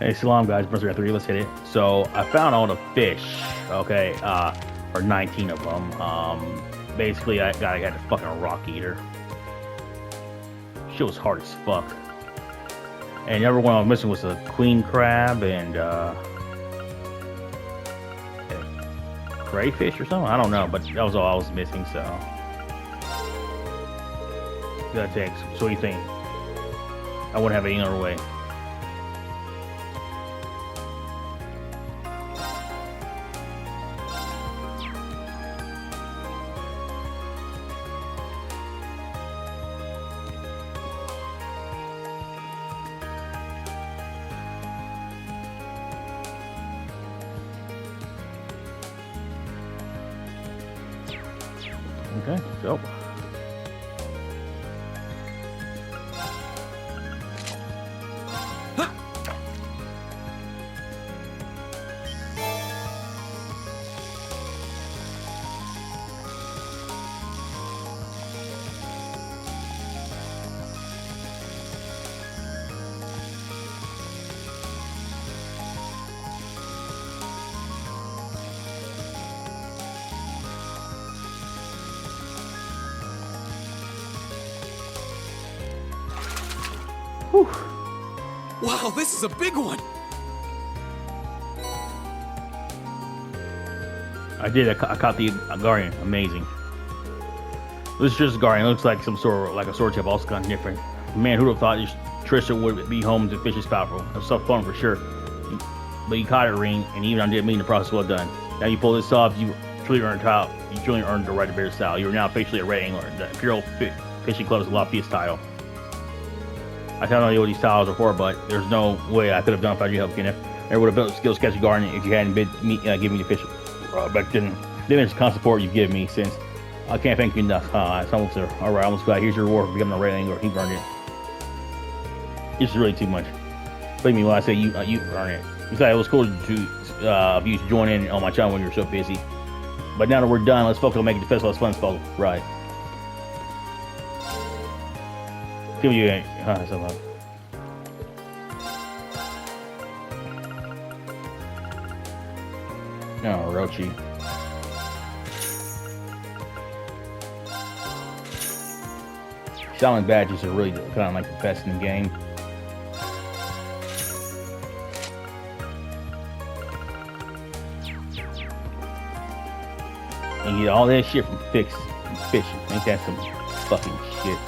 Hey, salam guys, Brother 3, let's hit it. So I found all the fish, okay, or 19 of them. Basically I got a fucking rock eater. Shit was hard as fuck. And the other one I was missing was a queen crab and crayfish or something. I don't know, but that was all I was missing. So gotta take. So what do you think? I wouldn't have it any other way. Okay, so whew. Wow, this is a big one! I caught the guardian. Amazing. This is just a guardian. It looks like some sort of like a sword tip, also kind of different. Man, who'd have thought Trisha would be home to fish is powerful? It was so fun for sure. But you caught it, Rean, and even I didn't mean the process well done. Now you pull this off, you truly earned the right to bear style. You are now officially a red angler. The Imperial Fishing Club's Loftiest title. I don't know what these titles are for, but there's no way I could have done without your help, Kenneth. I would have built a skills catching guardian if you hadn't been giving me the fish. But then it's constant support you've given me since I can't thank you enough. It's almost all right. Almost got here's your reward for becoming a red angler. He earned it. It's really too much. Believe me when I say you earn it. Besides, it was cool to you to join in on my channel when you're so busy. But now that we're done, let's focus on making the festival as fun as possible. Right. Give you something. No, Rochi. Shaman badges are really kind of like the best in the game. And you get all that shit from fishing. Ain't that some fucking shit?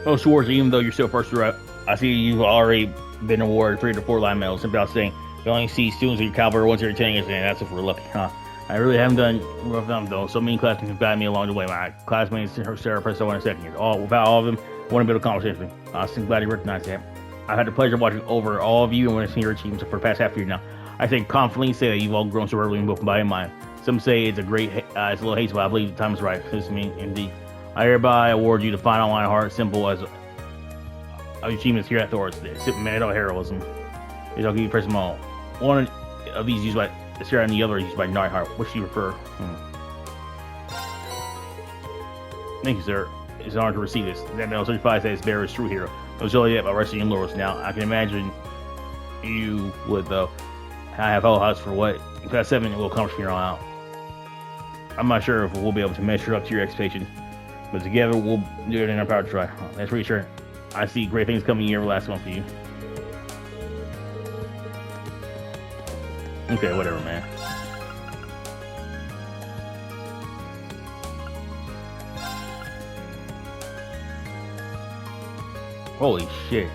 Oh, Schwarzer, even though you're still first through, I see you've already been awarded 3 to 4 line medals. Simply out saying you only see students in your caliber once every 10 years, and that's if we're lucky, huh? I really haven't done rough them though. So many classmates have guided me along the way. My classmates, Sarah, first, I went in second year. Without all of them, I want to build a conversation. I'm glad you recognize that. I've had the pleasure of watching over all of you and witnessing your achievements for the past half year now. I can confidently say that you've all grown superbly in both body and mind. Some say it's it's a little hasty, but I believe the time is right. This is me, indeed. I hereby award you the final line heart symbol as of achievements here at Thors. The medal of heroism. These I'll give you present all. One of these used by Sarah and the other used by Nightheart. Which do you prefer? Thank you, sir. It's an honor to receive this. That medal certifies that its bearer is true hero. It was only yet by resting in laurels. Now, I can imagine you would, though. I have high hopes for what in Class 7 it will accomplish from here on out. I'm not sure if we'll be able to measure up to your expectations, but together we'll do it in our power to try. That's reassuring. I see great things coming year last month for you. Okay, whatever, man. Holy shit.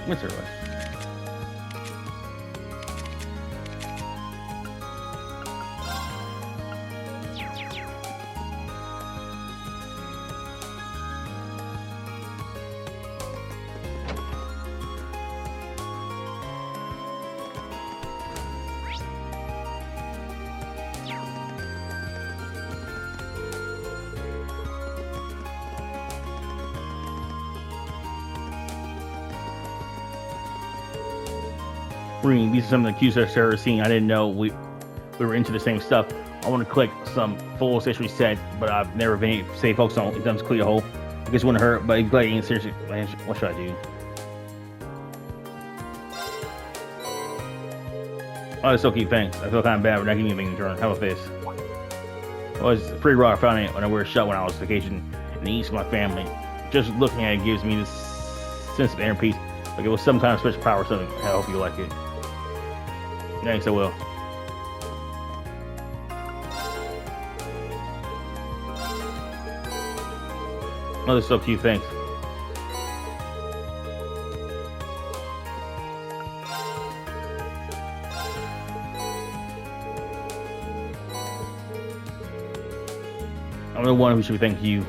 What's her way? Rean, these are some of the cues I've started seeing. I didn't know we were into the same stuff. I want to click some full accessory set, but I've never been able to say focus on it. It doesn't clear the hole. I guess it wouldn't hurt, but it's glad you ain't seriously. Man, what should I do? Oh, it's okay, thanks. I feel kind of bad for not giving you anything in return. How about this? Well, it's pretty raw. I found it when I wear a shot when I was on vacation in the east with my family. Just looking at it gives me this sense of inner peace. Like it was some kind of special power or something. I hope you like it. Thanks, I will. Oh, this is so cute, thanks. I'm the one who should thank you.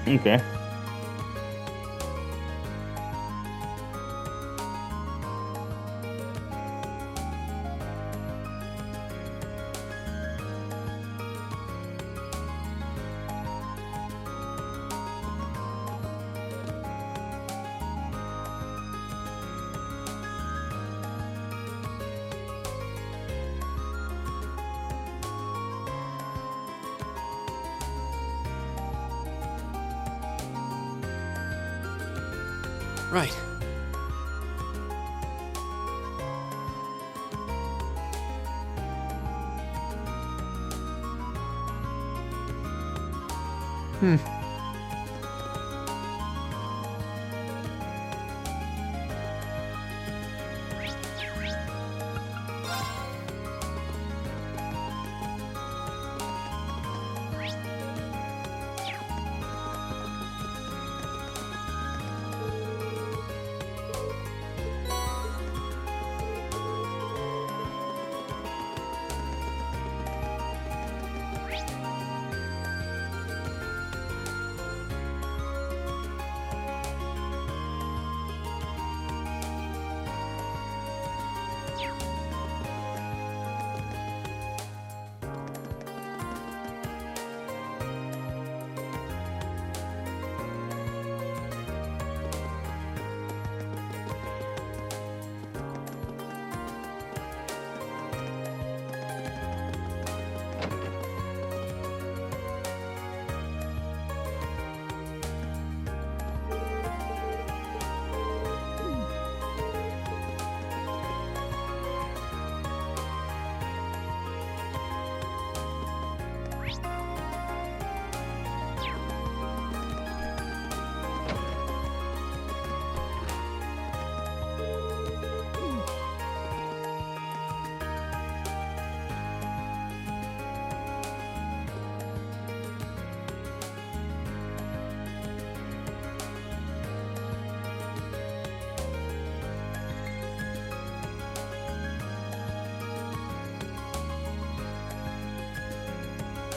Okay. Right.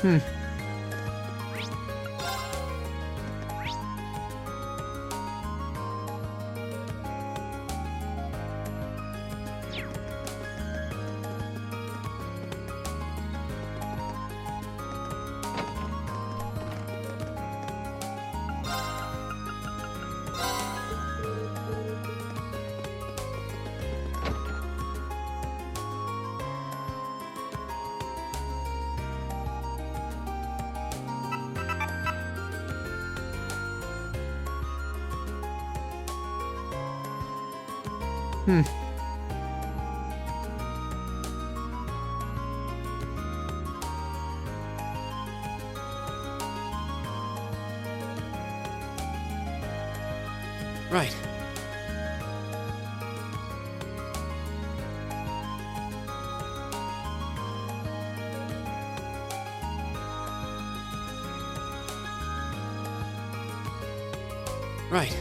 Right. Right.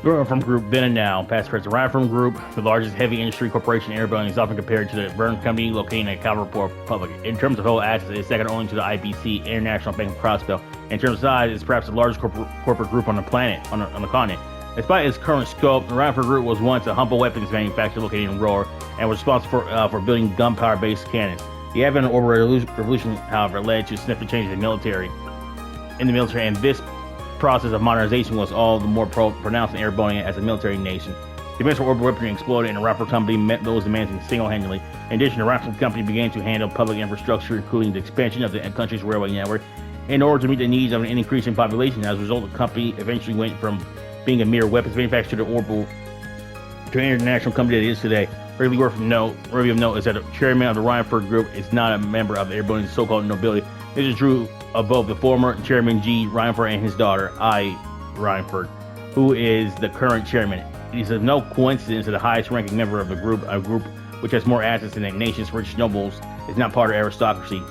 Growing from Group then and now, past president Ryan from Group, the largest heavy industry corporation in airbuilding, is often compared to the Verne Company located in Calvert Republic. In terms of total assets, it is second only to the IBC, International Bank of Crossville. In terms of size, it's perhaps the largest corporate group on the planet, on the continent. Despite its current scope, the Ryan Group was once a humble weapons manufacturer located in Roar and was responsible for building gunpowder-based cannons. The advent of the orbital revolution, however, led to significant changes in the military, and this process of modernization was all the more pronounced in airboarding as a military nation. Demands for orbital weaponry exploded, and the Rifle Company met those demands single-handedly. In addition, the Rifle Company began to handle public infrastructure, including the expansion of the country's railway network, in order to meet the needs of an increasing population. As a result, the company eventually went from being a mere weapons manufacturer to orbital to an international company that it is today. Worthy of note is that the chairman of the Rhineford Group is not a member of the airboarding so-called nobility. This is true of both the former chairman G. Rhineford and his daughter I. Rhineford, who is the current chairman. It is of no coincidence that the highest-ranking member of the group, a group which has more assets than the nation's richest nobles, is not part of aristocracy.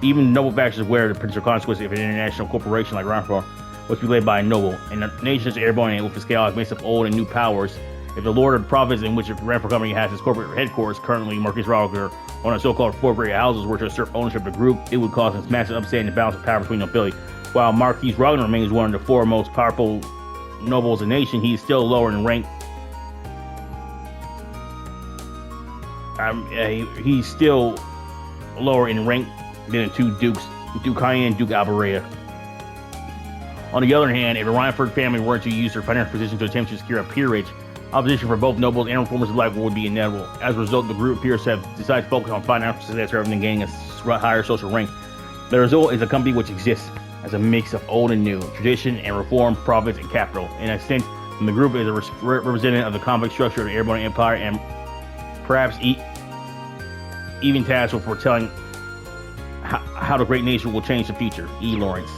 Even noble factions aware of the potential consequences of an international corporation like Rhineford, which be led by a noble, and the nation's airborne with scale is made up of old and new powers. If the Lord of the province in which the Rhineford Company has its corporate headquarters, currently Marquis Rogger, on a so-called four great houses were to assert ownership of the group, it would cause a massive upset in the balance of power between nobility. While Marquis Rogner remains one of the four most powerful nobles in the nation, he is still lower in rank. He's still lower in rank than the two dukes, Duke Cayenne and Duke Alberetta. On the other hand, if the Rhineford family were to use their financial position to attempt to secure a peerage, opposition for both nobles and reformers alike would be inevitable. As a result, the group appears to have decided to focus on financial success rather than gaining a higher social rank. The result is a company which exists as a mix of old and new, tradition and reform, profits and capital. In a sense, the group is a representative of the complex structure of the airborne empire and perhaps even tasked with foretelling how the great nation will change the future. E. Lawrence.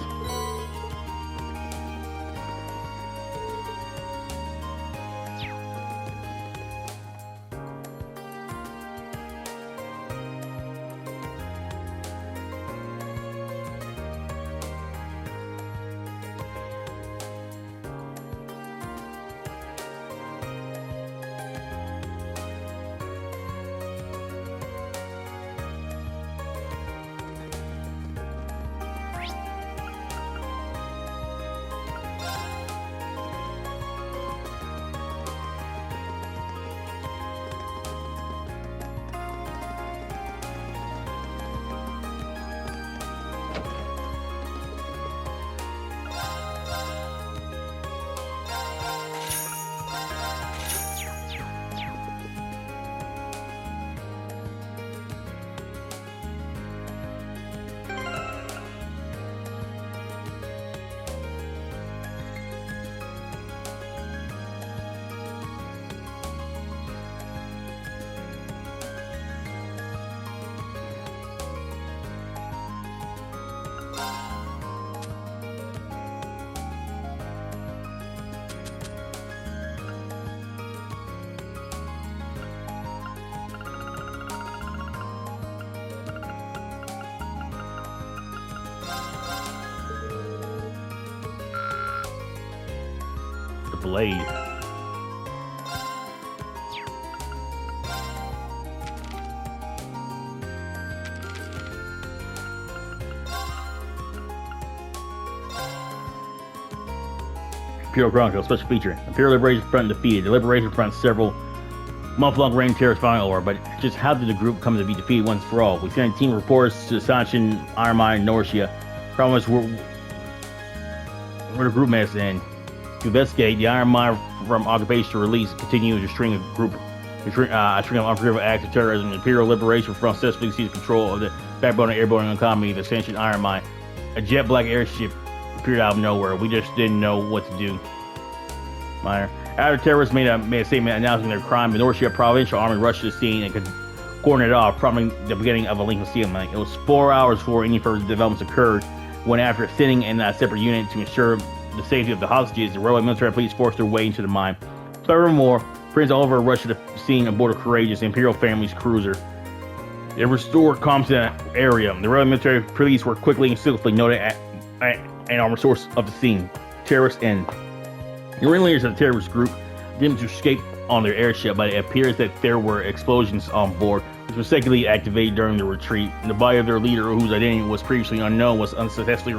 Blade. Imperial Chronicle, special feature. Imperial Liberation Front defeated. The Liberation Front several month-long reign terrorist final over, but just how did the group come to be defeated once for all? We sent 18 reports to Sanchin, Iron Mine, and Norcia. Promise we're the group mess in. To investigate, the Iron Mine from occupation to release continues a string of unforgivable acts of terrorism. The Imperial Liberation Front successfully seized control of the backbone and airborne economy of the Sanchin Iron Mine. A jet black airship appeared out of nowhere. We just didn't know what to do. Minor. After terrorists made a statement announcing their crime, the Norcia provincial army rushed to the scene and could cordon it off, prompting the beginning of a lengthy concealment. It was 4 hours before any further developments occurred, when after thinning in a separate unit to ensure the safety of the hostages, the railway military police forced their way into the mine. Furthermore, Prince Oliver rushed to the scene aboard a courageous Imperial family's cruiser. They restored calm to the area. The railway military police were quickly and swiftly noted an armored source of the scene. Terrorists and the ringleaders of the terrorist group attempted to escape on their airship, but it appears that there were explosions on board, which was secondly activated during the retreat. The body of their leader, whose identity was previously unknown, was successfully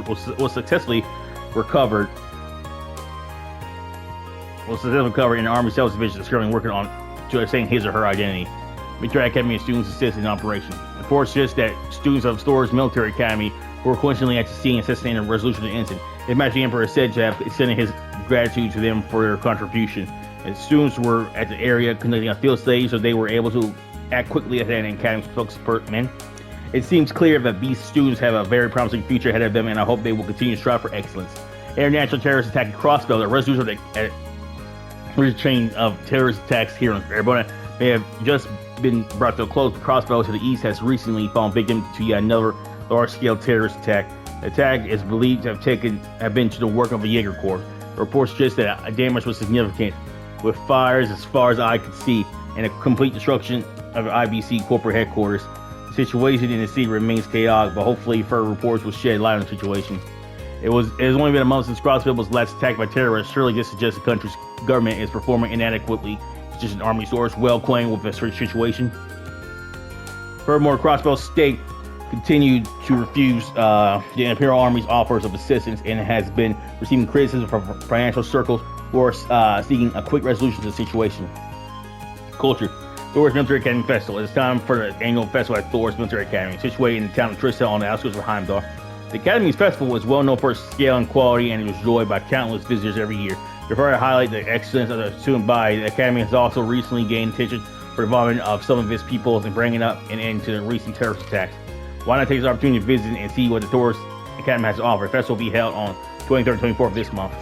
recovered. In the Army Sales Division is currently working on to ascertain his or her identity. Military Academy of students assist in operation. The report suggests that students of Thors Military Academy were coincidentally at the scene assisting in the resolution of the incident. His Majesty Emperor is said to have extended his gratitude to them for their contribution. And students were at the area conducting a field study, so they were able to act quickly as an academic spokesperson. It seems clear that these students have a very promising future ahead of them, and I hope they will continue to strive for excellence. International terrorist attack at Crossbow, the resolution of the chain of terrorist attacks here in Arizona may have just been brought to a close. Crossbow to the east has recently fallen victim to yet another large-scale terrorist attack. The attack is believed to have been to the work of a Jaeger Corps. Reports suggest that damage was significant, with fires as far as I could see, and a complete destruction of the IBC corporate headquarters. The situation in the city remains chaotic, but hopefully further reports will shed light on the situation. It has only been a month since Crossville was last attacked by terrorists. Surely this suggests the country's government is performing inadequately. It's just an army source well acquainted with the situation. Furthermore, Crossbow State continued to refuse the Imperial Army's offers of assistance and has been receiving criticism from financial circles for seeking a quick resolution to the situation. Culture. Thors Military Academy Festival. It's time for the annual festival at Thors Military Academy, situated in the town of Trista on the outskirts of Heimdall. The Academy's festival is well known for its scale and quality, and is enjoyed by countless visitors every year. To further highlight the excellence of the student body, the Academy has also recently gained attention for the involvement of some of its pupils in bringing up an end to the recent terrorist attacks. Why not take this opportunity to visit and see what the Thors Academy has to offer? The festival will be held on 23rd and 24th of this month.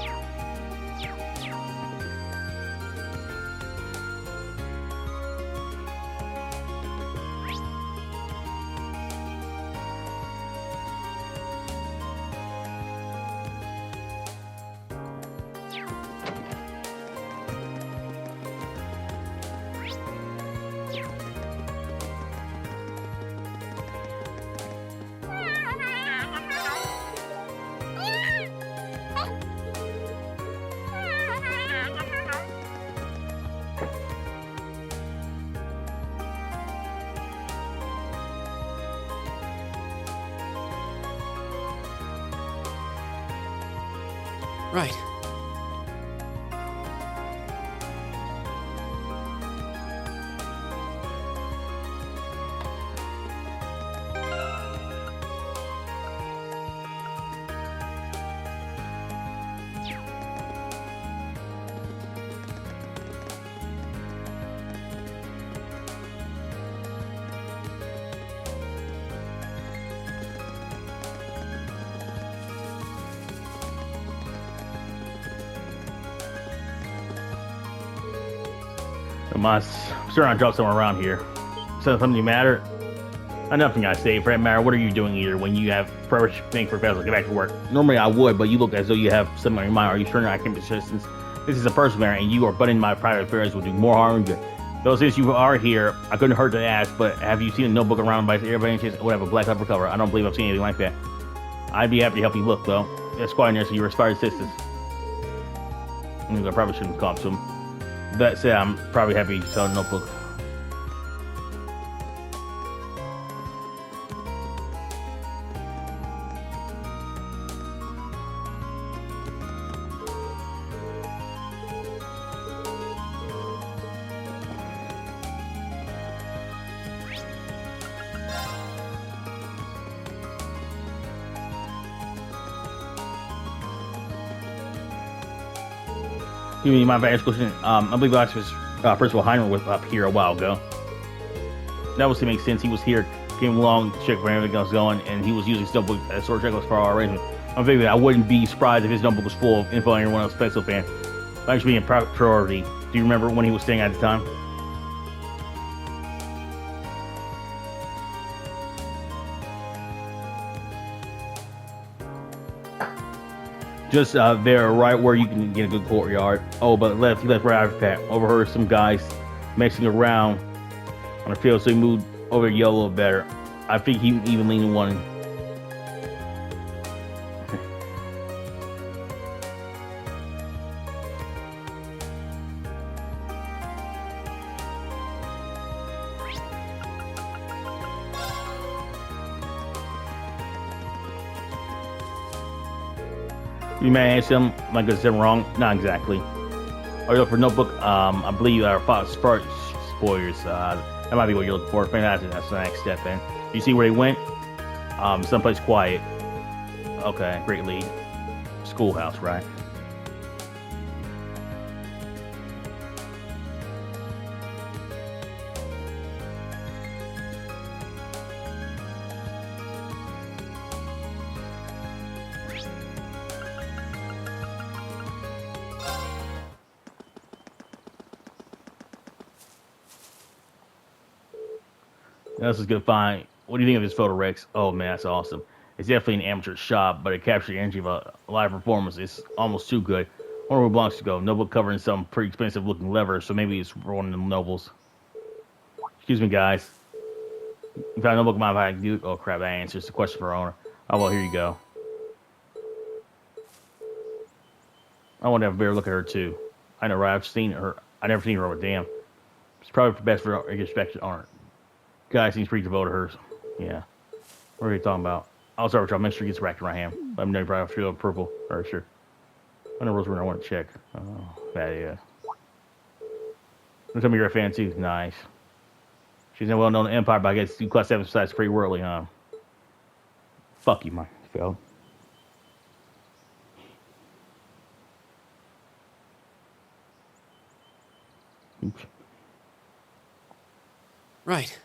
Right. I'm sure I dropped somewhere around here. So something matter? Nothing I say. For that matter, what are you doing here when you have first thing for Festival? Get back to work. Normally I would, but you look as though you have something on your mind. Are you sure I can persist? This is a personal matter, and you are butting my private affairs will do more harm than good. Though since you are here, I couldn't hurt to ask, but have you seen a notebook around by everybody would have a black cover cover? I don't believe I've seen anything like that. I'd be happy to help you look, though. That's quite nice of your expired assistance. I probably shouldn't have caught him. That said, I'm probably happy to sell a notebook. Give me my advanced question. I believe Alex's Principal Heinrich was up here a while ago. That was to make sense. He was here, came along, checked where everything was going, and he was using his notebook as sort of checklist for our arrangement. I'm thinking I wouldn't be surprised if his notebook was full of info on everyone else pencil fan. That should be a priority. Do you remember when he was staying at the time? Just there, right where you can get a good courtyard. Oh, but he left right after that. Overheard some guys messing around on the field, so he moved over to yellow a little better. I think he even leaned one. You may ask him, like, is something wrong? Not exactly. Are you looking for a notebook? I believe our spoilers. That might be what you're looking for. That's the next step in. You see where they went? Someplace quiet. Okay, great lead. Schoolhouse, right? This is good find. What do you think of this photo, Rex? Oh man, that's awesome. It's definitely an amateur shot, but it captures the energy of a live performance. It's almost too good. I wonder where it belongs to go. Notebook covering some pretty expensive looking lever, so maybe it's for one of them nobles. Excuse me, guys. You found a notebook, mind if I do? Oh crap, that answers the question for our owner. Oh well, here you go. I want to have a better look at her too. I know, right? I've seen her. I never seen her, but damn. It's probably best for her expected owner. Guy seems pretty devoted to hers. Yeah. What are you talking about? I'll start with y'all. Make sure he gets wrapped around him. Let me know you probably feel purple. Or sure. I know Rosemary I want to check. Oh, that is. Don't tell me you're a fan too. Nice. She's not well known in the Empire, but I guess you class 7 size pretty worldly, huh? Fuck you, my fellow. Oops. Right.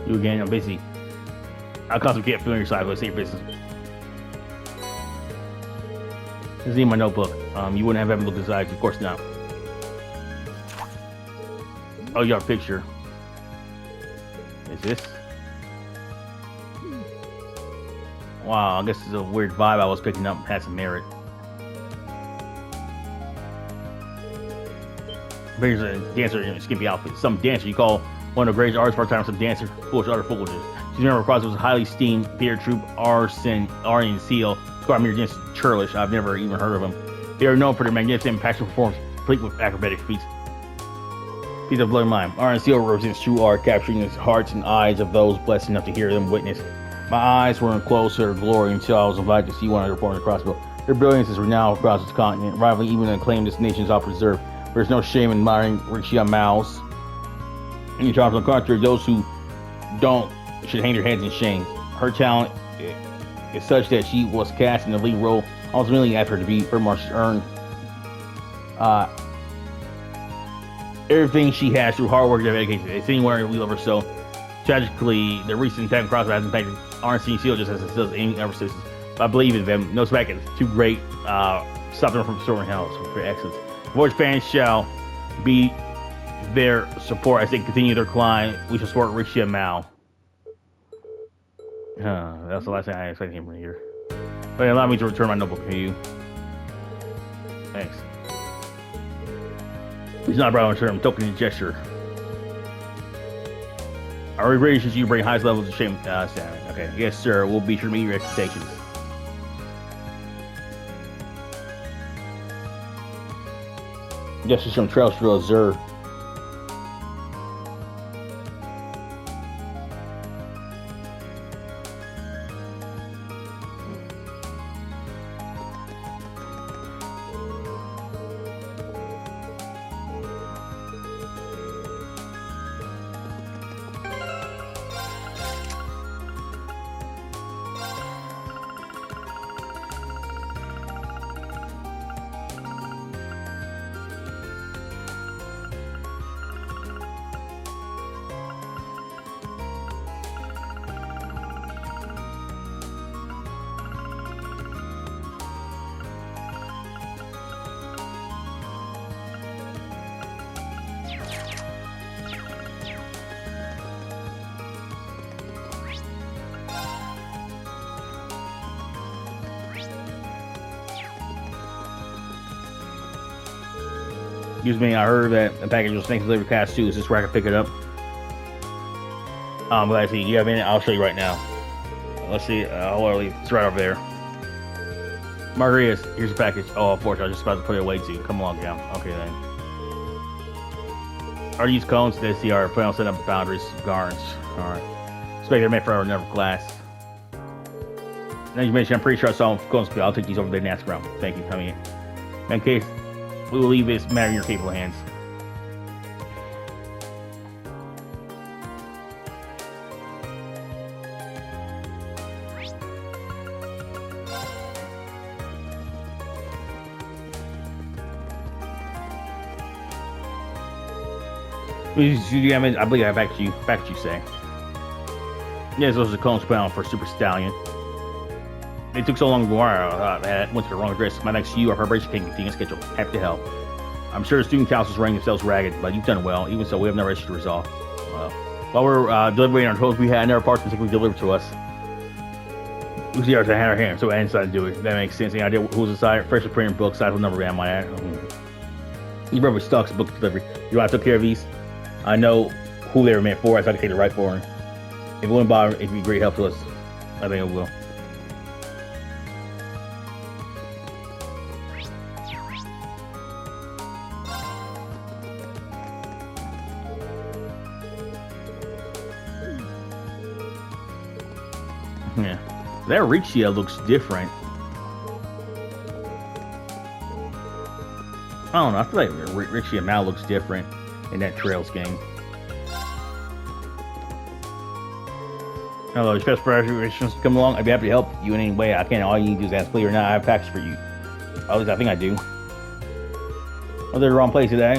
You again, I'm busy. I'll constantly get familiar side, let's say your business. This is in my notebook. You wouldn't have ever looked inside, of course not. Oh, you got a picture. Is this? Wow, I guess it's a weird vibe I was picking up. Had some merit. Here's a dancer in a skimpy outfit. Some dancer you call one of the greatest artists of our time. Some dancer, foolish utter foolages. She's never across. It was a highly esteemed theater troupe, Aryan Seal. Squad Mere against Churlish. I've never even heard of them. They are known for their magnificent and passionate performance, complete with acrobatic feats. Piece of blood mind. Aryan Seal represents true art, capturing the hearts and eyes of those blessed enough to hear them witness. My eyes were enclosed to her glory until I was invited to see one of her perform the crossbow. Their brilliance is renowned across this continent, rivaling even the acclaimed destinations I'll preserve. There's no shame in admiring Rixia Mouse. In terms of the contrary, those who don't should hang their heads in shame. Her talent is such that she was cast in the lead role ultimately after to be very much earned everything she has through hard work and dedication. It's anywhere we love her so. Tragically, the recent attack across has impacted RNC Seal just as it does any ever since. But I believe in them. No smack is too great. Stop them from restoring hell for excellence. Voice fans shall be their support as they continue their climb. We should support Richie and Mao. That's the last thing I expect him from here. But allow me to return my notebook to you. Thanks. He's not proud of return token gesture. Our regulations you bring highest levels of shame. Okay, yes, sir. We'll be sure to meet your expectations. Yes, there's some trails for Zer. Excuse me, I heard that the package was thanks delivered class 2. Is this where I can pick it up? Glad to see. You have any? I'll show you right now. Let's see. It's right over there. Margaritas, here's your package. Oh, unfortunately, I was just about to put it away too. Come along, down. Okay then. Are these cones? They see our plan on setting up boundaries, garns. Alright. Expect they're meant for our never class. Now you mentioned, I'm pretty sure I saw them cones. I'll take these over there and ask around. Thank you. Coming in case, we will leave this matter in your capable hands. I believe I back you say. Yes, those are the cones put on for Super Stallion. They took so long to wire. I went to the wrong address. My next you, our preparation can continue schedule. Happy to help. I'm sure the student council's running themselves ragged, but you've done well. Even so, we have no issue to resolve. While we're delivering our tools, we had another parts particularly delivered to us. We see ours to hand our hand, so I decided to do it. That makes sense. Any idea who's inside? Freshly printed book, size number, am I at? These rubber stocks, book delivery. You know I took care of these. I know who they were meant for, so I can take the right for them. If it wouldn't bother, it'd be great help to us. I think it will. Yeah, that Rixia looks different. I don't know. I feel like Rixia Mao looks different in that Trails game. Hello, special preparations come along. I'd be happy to help you in any way I can. All you need to do is ask please or not. I have packs for you. At least I think I do. Oh, they're the wrong place today.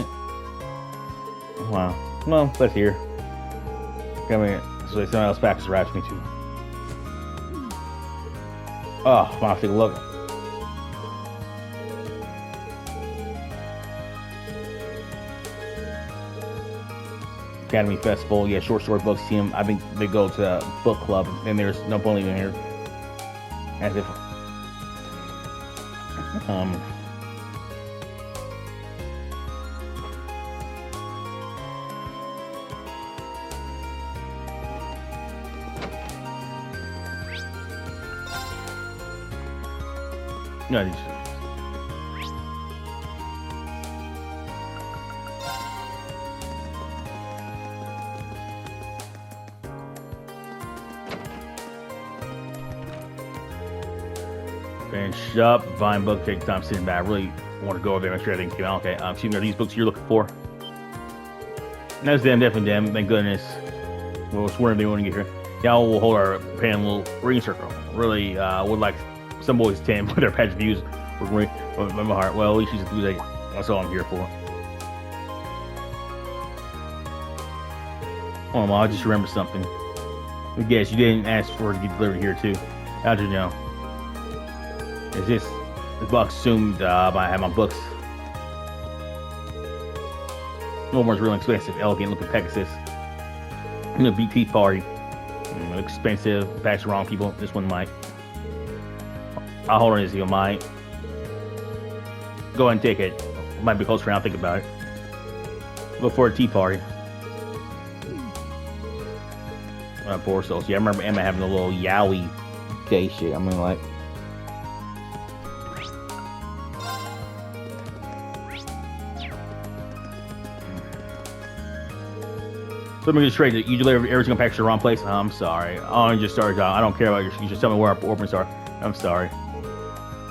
Wow. Well, let's hear. Come here. So someone else packs harass me too. Oh, I'm gonna take a look. Academy Festival, yeah, short story books. See them. I think they go to book club, and there's no point even here. As if, no, these. Finish up. Vine book. Take time sitting back. I really want to go over there and make sure everything came out. Okay. Excuse me. Are these books you're looking for? That's them. Definitely them. Thank goodness. We'll swear they want to get here. Yeah, we'll hold our panel reading circle. Really would like some boys to attend with their patch views. With my heart. Well, at least she's enthusiastic. That's all I'm here for. Oh, Mom, I just remembered something. I guess you didn't ask for it to get delivered here too. How'd you know? Is this box assumed I have my books? Snowboard's real expensive, elegant looking Pegasus. You know, BT party. Expensive, pass around people. This one might. I'll hold on this, you might. Go ahead and take it. Might be close around, think about it. Look for a tea party. Poor souls. Yeah, I remember Emma having a little yaoi day shit. I mean, like. So let me get straight. You deliver every single package to the wrong place? I'm sorry. Oh, I just started. I don't care about your. You just tell me where our orphans are. I'm sorry.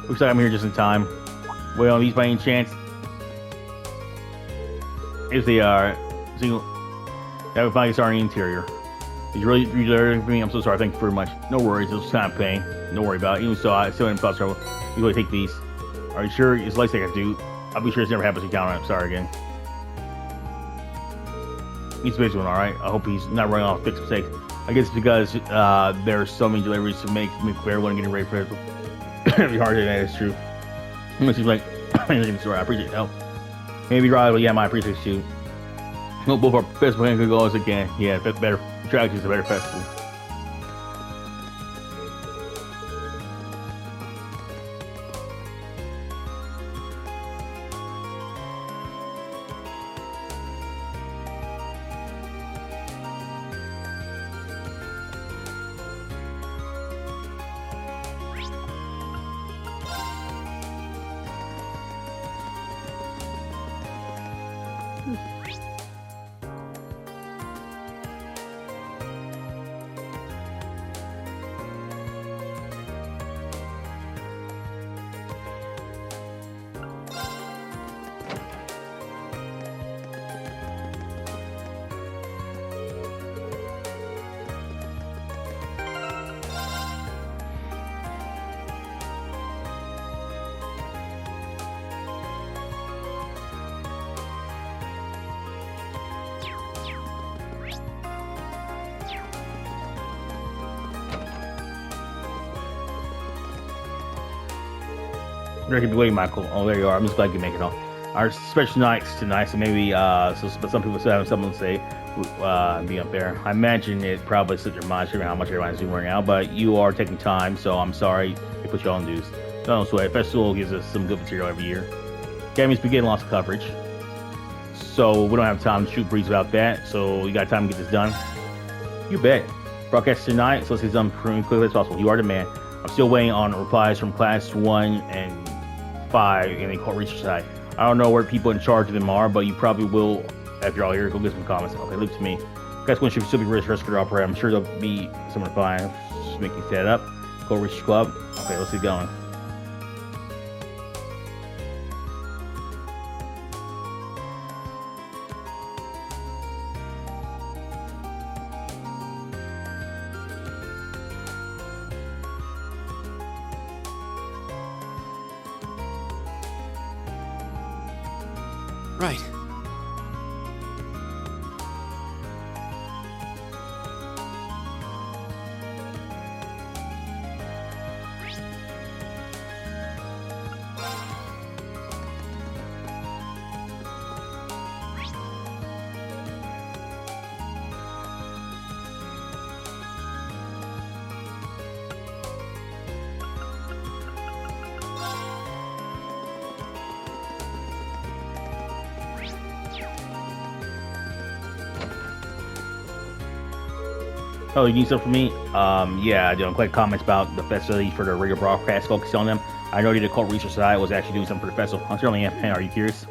Looks like I'm here just in time. Well, these by any chance? If they are, single, that would finally start in the interior. Did you really for me? I'm so sorry. Thank you very much. No worries. It was kind of pain. Don't worry about it. Even so, I still didn't cause trouble. You really take these. Are you sure? It's like I do. I'll be sure this never happens again. I'm sorry again. He's basically all right. I hope he's not running off fixed mistakes. I guess because there's so many deliveries to make for everyone getting ready for it. It'd be hard to that is true. It seems like sorry, I appreciate your help. Maybe right, but yeah, I appreciate you. No, both our festival could go as again. Yeah, better attractions, a better festival. Ready to be waiting, Michael. Oh, there you are. I'm just glad you make it on. Our special nights tonight, so maybe, but some people still have something to say, be up there. I imagine it probably slipped your mind, how much everyone's doing right now, but you are taking time, so I'm sorry they put you on dues. Don't sweat. Festival gives us some good material every year. Academy's been getting lots of coverage, so we don't have time to shoot breeze about that, so you got time to get this done. You bet. Broadcast tonight, so let's get done as quickly as possible. You are the man. I'm still waiting on replies from Class 1 and 5 in the Court Research side. I don't know where people in charge of them are, but you probably will after you're all here. Go get some comments. Okay, leave it to me. Class 1 should still be ready for the operator. I'm sure there'll be some reply. Just make you set up. Court Research Club. Okay, let's get going. Right. Oh, you need something from me? Yeah, I don't collect comments about the facility for the radio broadcast, focus on them. I know the Cult Research Society was actually doing something for the festival. I certainly am. Are you curious?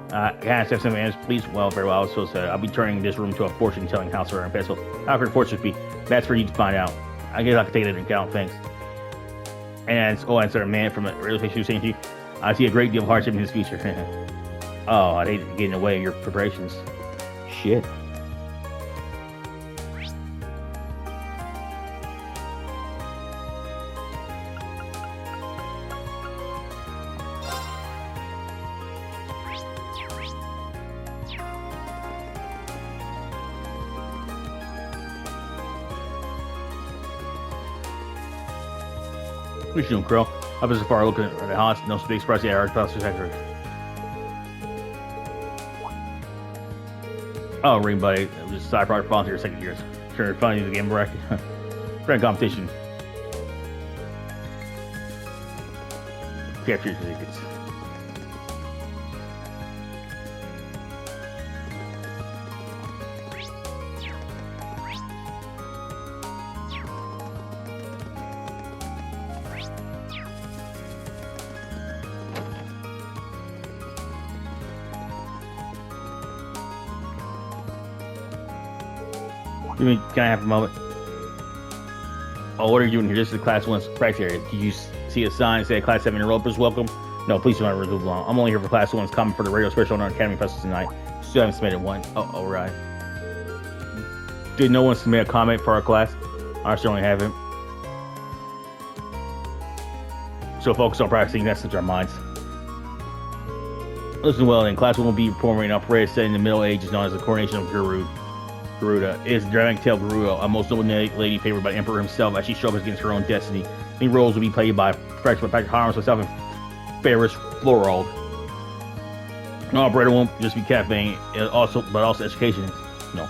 Can I have some answers, please? Well, very well. I was supposed to. I'll be turning this room to a fortune-telling house for our festival. How could fortune be? That's for you to find out. I guess I can take it into account. Thanks. And sorry, man from the radio station saying to you, I see a great deal of hardship in his future. Oh, I'd hate to get in the way of your preparations. Shit. What you doing, Crow? Up as far looking at the house, no big surprise. Yeah, our cluster sector. Oh, Rean, buddy. It was just side project volunteer second years. Sure, finally the game bracket. Friend competition. Capture your tickets. Can I have a moment? Oh, what are you doing here? This is the Class 1's practice area. Did you see a sign that said Class 7 enrollers welcome? No, please do not remove long. I'm only here for Class 1's comment for the radio special on our Academy Festival tonight. Still haven't submitted one. Oh, right. Did no one submit a comment for our class? I certainly haven't. So focus on practicing that into our minds. Listen well then, Class 1 will be performing an opera set in the Middle Ages known as the Coronation of Garuda. It is the dramatic tale of Garuda, a most noble lady favored by the Emperor himself as she struggles against her own destiny. Many roles will be played by Patrick Harms, myself, and Ferris Florald. No, operator won't just be caffeine, but also education. No.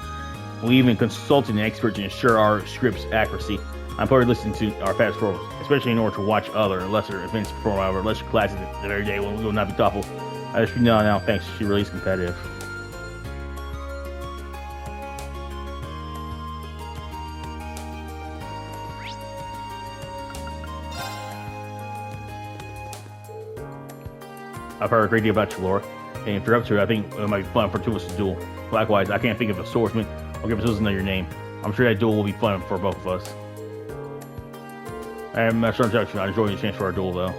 We even consulted an expert to ensure our script's accuracy. I'm probably listening to our fast forwards, especially in order to watch other lesser events perform our lesser classes the very day when we will not be thoughtful. I just know now, thanks, she really is competitive. I've heard a great deal about you, Laura. And if you're up to it, I think it might be fun for two of us to duel. Likewise, I can't think of a swordsman. I'll give us to know your name. I'm sure that duel will be fun for both of us. I'm not sure introduction. I enjoy the chance for our duel, though.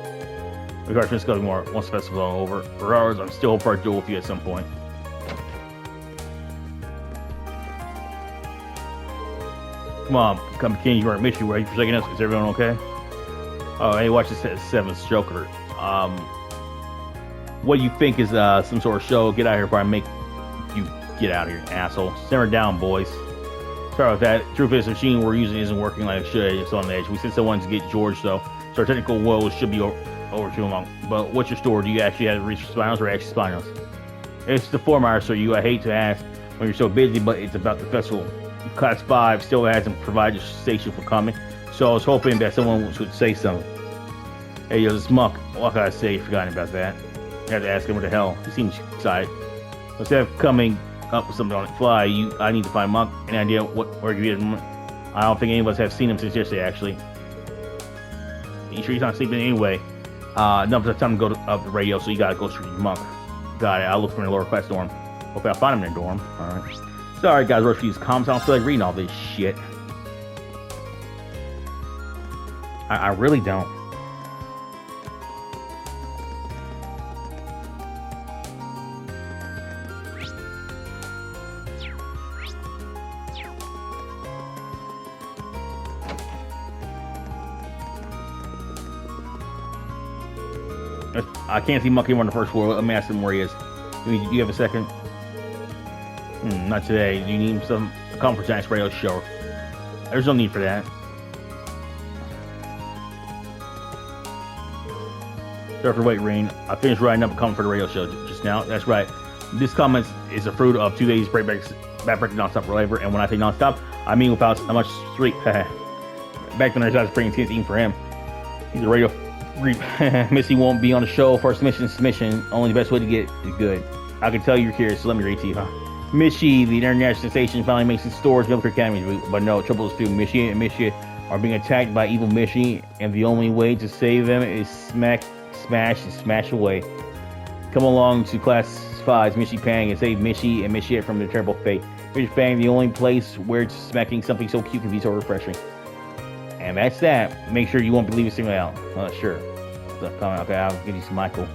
Regardless, it's going to be more once the festival's all over. Regardless, I'm still hoping for a duel with you at some point. Come on, come King, you weren't miss you. Were you forsaking us? Is everyone okay? Oh, hey, watch this 7th Joker. What do you think is some sort of show? Get out of here before I make you get out of here, asshole. Simmer down, boys. Sorry about that. Truth is, the machine we're using isn't working like it should. It's on the edge. We sent someone to get George, though, so our technical woes should be over too long. But what's your story? Do you actually have to reach spinals or actually spinals? It's the former, so I hate to ask when you're so busy, but it's about the festival. Class 5 still hasn't provided a station for coming, so I was hoping that someone would say something. Hey, yo, this Muck. What can I say? You've forgotten about that. I had to ask him what the hell. He seems excited. Instead of coming up with something on the fly, I need to find Muck. Any idea where he is? I don't think any of us have seen him since yesterday, actually. You sure he's not sleeping anyway? No, it's time to go up the radio, so you gotta go straight to Muck. Got it. I'll look for in the lower class dorm. Hopefully I'll find him in the dorm. Alright. Sorry, guys, rush for these comments. I don't feel like reading all this shit. I really don't. I can't see Muck anywhere on the first floor. Let me ask him where he is. Do you have a second? Not today. Do you need some conference nice radio show? There's no need for that. Sorry for waiting, Rean. I finished writing up a comment for the radio show just now. That's right. This comment is a fruit of 2 days backbreaking nonstop for labor, and when I say nonstop, I mean without much sleep. Back when I was bringing eating for him. He's a radio freak. Missy won't be on the show for submission. Only the best way to get it good. I can tell you're curious, so let me read to you, huh? Missy, the international sensation, finally makes its Thors military academy, but no, trouble is too. Missy and Missy are being attacked by evil Missy, and the only way to save them is smash away. Come along to Class 5's Missy Pang and save Missy and Missy from their terrible fate. Missy Pang, the only place where smacking something so cute can be so refreshing. And that's that. Make sure you won't believe a single out. Sure. Okay, I'll give you some Michael.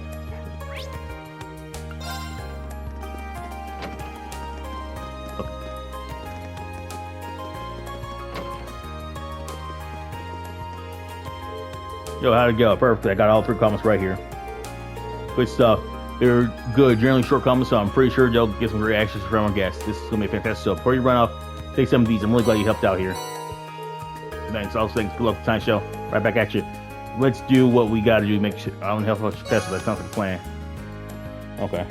Yo, how'd it go? Perfect. I got all 3 comments right here. Good stuff. They're good, generally short comments, so I'm pretty sure they'll get some great reactions from our guests. This is going to be fantastic. So before you run off, take some of these. I'm really glad you helped out here. Thanks. Also, thanks. Good luck with the time show. Right back at you. Let's do what we got to do to make sure I don't help us festival. That sounds like a plan. Okay.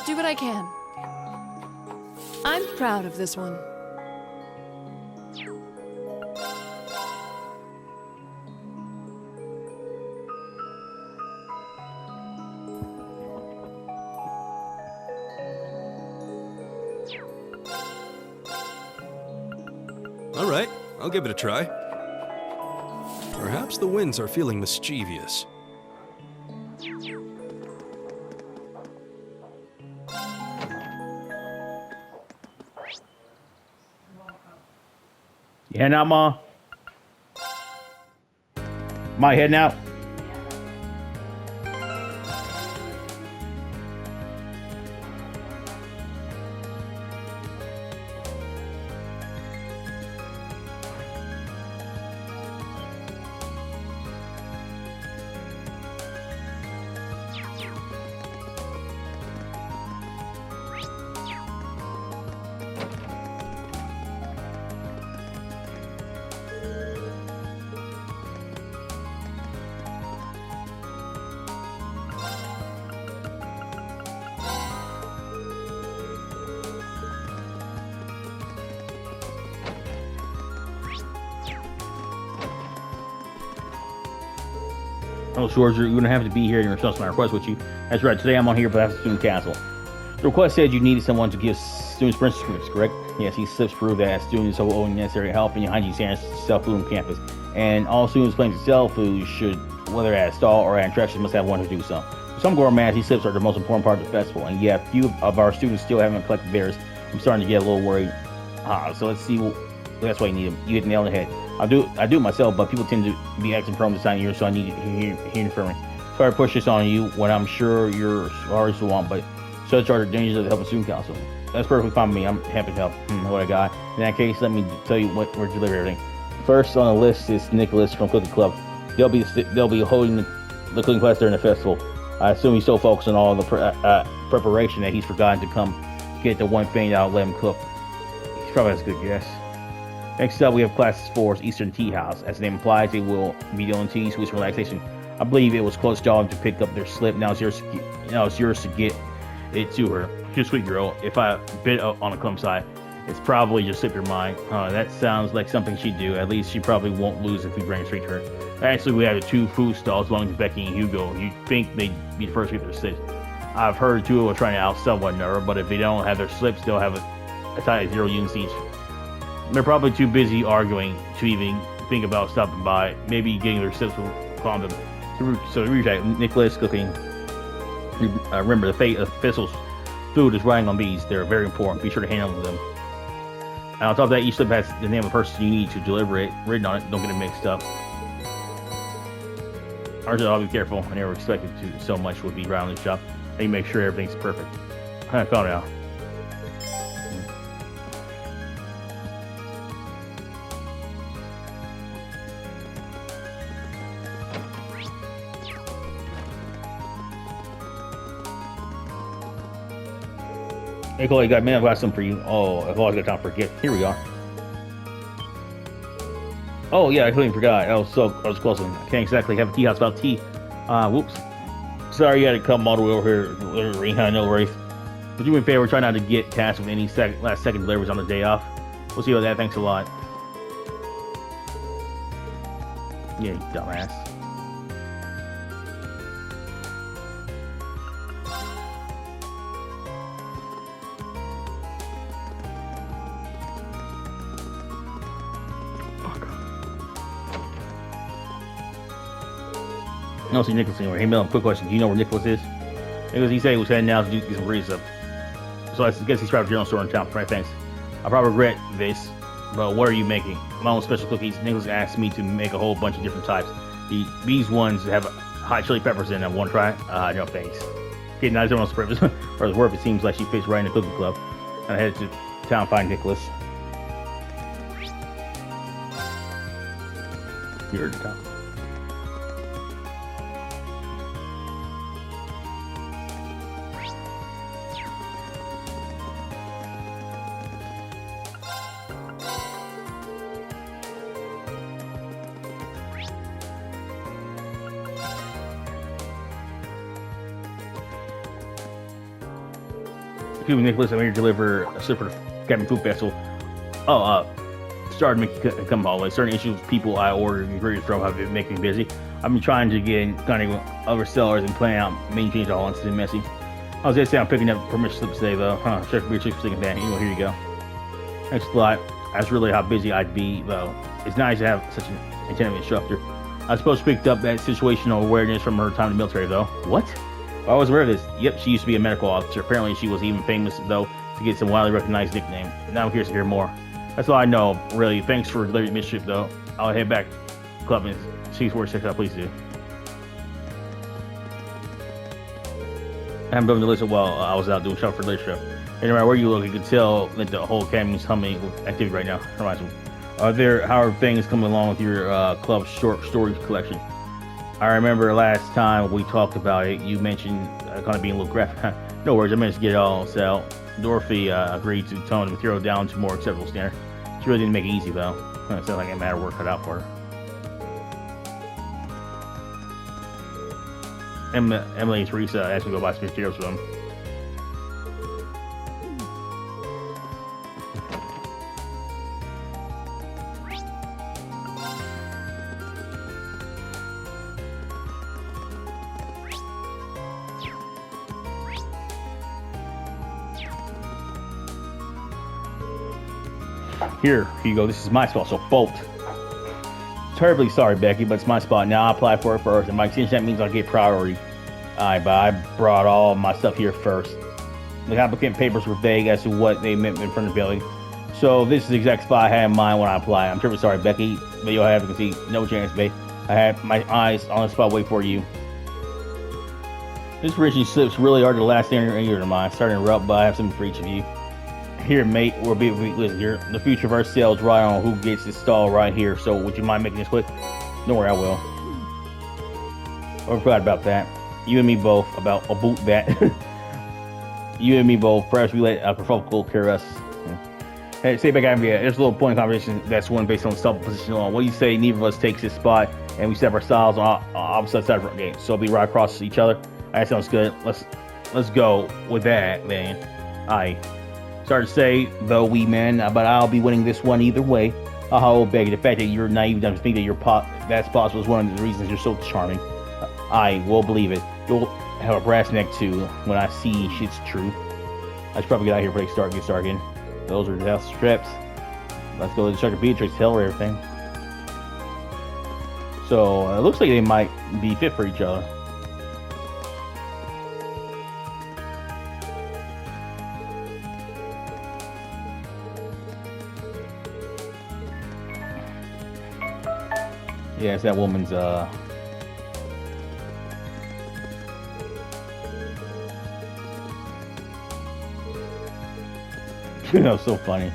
I'll do what I can. I'm proud of this one. All right, I'll give it a try. Perhaps the winds are feeling mischievous. You heading out, Ma? Ma, you heading out? Oh, Schwarzer, you're going to have to be here and discuss my request with you. That's right, today I'm on here but that's student council. The request said you needed someone to give students princess scripts, correct? Yes, these slips prove that students are owing necessary help and hygiene standards to sell food on campus. And all students planning to sell food should, whether at a stall or at attractions, must have one to do so. For some gourmets, these slips are the most important part of the festival, and yet few of our students still haven't collected theirs. I'm starting to get a little worried. So let's see. That's why you need them. You hit the nail on the head. I do it myself, but people tend to be acting prone this time of year, so I need hearing from me. Sorry to push this on you when I'm sure you're hard to want, but such are the dangers of the help of student council. That's perfectly fine with me. I'm happy to help. What I got. In that case, let me tell you what we're delivering everything. First on the list is Nicholas from Cooking Club. They'll be holding the cooking class during the festival. I assume he's so focused on all the preparation that he's forgotten to come get the one thing that'll let him cook. He's probably has a good guess. Next up, we have Class 4's Eastern Tea House. As the name implies, they will be doing tea, sweets, and relaxation. I believe it was close job to pick up their slip. Now it's yours to get it to her. She's a sweet girl. If I bit on the clump side, it's probably just slip your mind. That sounds like something she'd do. At least she probably won't lose if we bring it straight to her. Actually, we have the two food stalls belonging to Becky and Hugo. You'd think they'd be the first to get their slips. I've heard two of them trying to outsell one another, but if they don't have their slips, they'll have a tie at 0 units each. They're probably too busy arguing to even think about stopping by. Maybe getting their slips will calm them. So to recap, Nicholas cooking. Remember, the fate of Thistle's food is riding on these. They're very important. Be sure to handle them. And on top of that, each slip has the name of the person you need to deliver it written on it. Don't get it mixed up. I'll be careful. I never expected to so much would be around this job. And you make sure everything's perfect. I found out. Hey, Chloe, got man, I've got some for you. Oh, I've always got time for a gift. Here we are. Oh yeah, I completely forgot. I was close. I can't exactly have a tea house without tea. Whoops. Sorry you had to come all the way over here, Rean. I know, Rafe. Would you do me a favor, try not to get tasked with any last second deliveries on the day off? We'll see about that. Thanks a lot. Yeah, you dumbass. I don't see Nicholas anywhere. Hey, Mel, quick question. Do you know where Nicholas is? Because he said he was heading down to do some research. So I guess he's probably at the general store in town. Right, thanks. I probably regret this, but what are you making? My own special cookies. Nicholas asked me to make a whole bunch of different types. These ones have hot chili peppers in them. Want to try? No, thanks. Okay, now he's on his purpose. For his work, it seems like she fits right in the cookie club. And I headed to town to find Nicholas. You're at the top. Excuse me, Nicholas. I'm here to deliver a slip for the Cabin Food Festival. Oh, sorry to make you come all the way. Certain issues, people I ordered ingredients from have been making me busy. I've been trying to get in contact with other sellers and plan out main changes all once it's messy. I was gonna say I'm picking up permission slips today though. Check for your chicks for thinking that. Anyway, here you go. Thanks a lot. That's really how busy I'd be though. It's nice to have such an attentive instructor. I suppose she picked up that situational awareness from her time in the military though. What? I was aware of this. Yep, she used to be a medical officer. Apparently she was even famous though to get some widely recognized nickname. Now I'm curious to hear more. That's all I know, really. Thanks for delivering mischief though. I'll head back to club and see where it's out. Please do. I haven't been to listen while I was out doing stuff for leadership. And no matter where you look, you can tell that the whole academy's humming with activity right now. Reminds me. How are things coming along with your club's short story collection? I remember last time we talked about it, you mentioned kind of being a little graphic. No worries, I managed to get it all set out. Dorothy agreed to tone the material down to more acceptable standard. She really didn't make it easy though. It sounds like a matter of work cut out for her. Emily and Teresa asked me to go buy some materials for them. Here you go. This is my spot, so bolt. Terribly sorry, Becky, but it's my spot. Now I apply for it first, and by extension, that means I get priority. Alright, but I brought all my stuff here first. The applicant papers were vague as to what they meant in front of the building. So this is the exact spot I had in mind when I applied. I'm terribly sorry, Becky, but you'll have to see no chance, babe. I had my eyes on the spot wait for you. This original slips really are the last thing in your mind. Starting to erupt, but I have something for each of you. Here, mate, we'll be listen here. The future of our sales right on who gets this stall right here. So, would you mind making this quick? Don't worry, I will. I forgot about that. You and me both about a boot that. You and me both. Perhaps we let Profocal carry us. Hey, say back at me. There's a little point of conversation that's one based on self-position alone. What do you say? Neither of us takes this spot, and we set our styles on opposite sides of our game. So, be right across each other. That sounds good. Let's go with that, man. Aye. Sorry to say, though, wee man, but I'll be winning this one either way. Oh, Becky, the fact that you're naive enough to think that that's possible is one of the reasons you're so charming. I will believe it. You'll have a brass neck, too, when I see shit's true. I should probably get out here before they get started again. Those are the house strips. Let's go to Chuck and Beatrix, tell her everything. So, it looks like they might be fit for each other. Yeah, it's that woman's, That was so funny.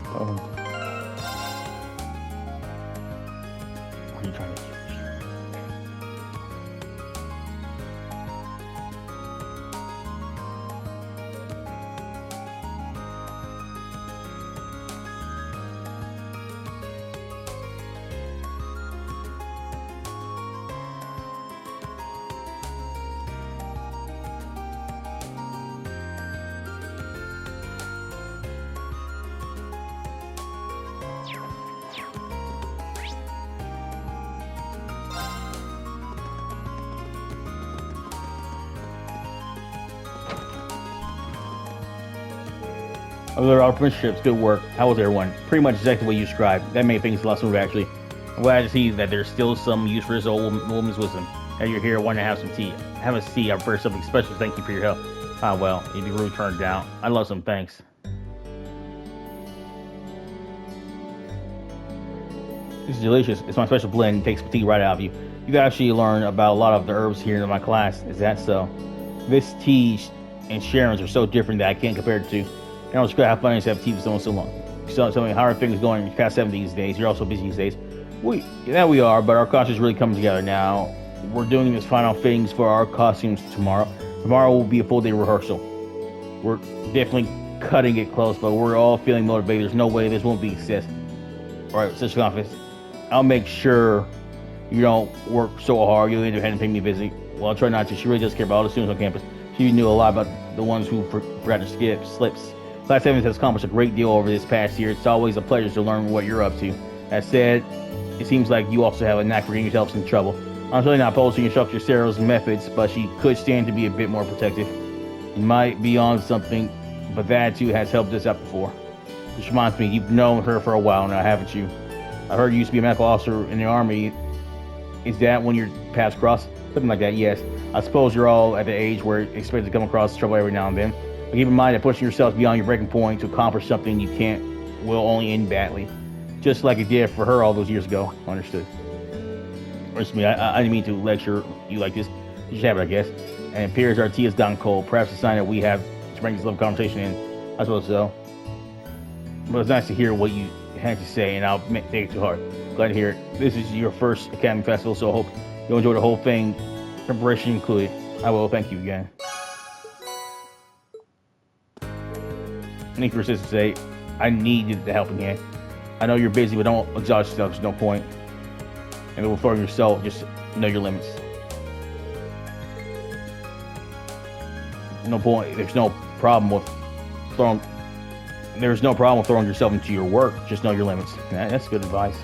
Oh. What are you trying to do? Other apprenticeships, good work. How was everyone? Pretty much exactly what you described. That made things a lot smoother, actually. I'm glad to see that there's still some use for this old woman's wisdom. Now you're here, wanting to have some tea. Have a seat. I prefer something special. Thank you for your help. Ah, well, you'd be rude turned down. I love some thanks. This is delicious. It's my special blend. It takes fatigue right out of you. You've actually learned about a lot of the herbs here in my class. Is that so? This tea and Sharon's are so different that I can't compare the two. I don't just have fun to have tea with someone so long. So tell me, how are things going in your past 7 these days? You're also busy these days. We are, but our costumes really coming together now. We're doing this final fittings for our costumes tomorrow. Tomorrow will be a full day rehearsal. We're definitely cutting it close, but we're all feeling motivated. There's no way this won't be a success. Alright, such confidence. I'll make sure you don't work so hard. You'll end up having to pay me busy. Well, I'll try not to. She really does care about all the students on campus. She knew a lot about the ones who forgot to skip slips. Class 7 has accomplished a great deal over this past year. It's always a pleasure to learn what you're up to. That said, it seems like you also have a knack for getting yourself in trouble. I'm really not opposed to instructor Sarah's methods, but she could stand to be a bit more protective. You might be on something, but that too has helped us out before. This reminds me, you've known her for a while now, haven't you? I heard you used to be a medical officer in the Army. Is that when your paths cross? Something like that, yes. I suppose you're all at the age where you expect to come across trouble every now and then. But keep in mind that pushing yourself beyond your breaking point to accomplish something you can't will only end badly. Just like it did for her all those years ago. Understood. Excuse me, I didn't mean to lecture you like this. You should have it, I guess. And it appears our tea has gone cold. Perhaps a sign that we have to bring this little conversation in. I suppose so. But it's nice to hear what you had to say, and I'll take it to heart. Glad to hear it. This is your first Academy Festival, so I hope you'll enjoy the whole thing, preparation included. I will. Thank you again. Nick persists to say, I need the helping hand. I know you're busy, but don't exhaust yourself. There's no point. And before yourself, just know your limits. No point. There's no problem with throwing yourself into your work. Just know your limits. That's good advice.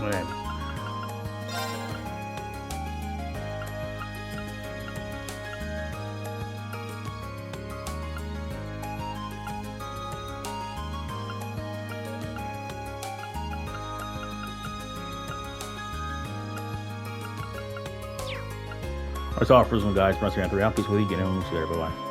Man. That's all for this one, guys. Press 3 out. Peace with you. Get in. Bye bye.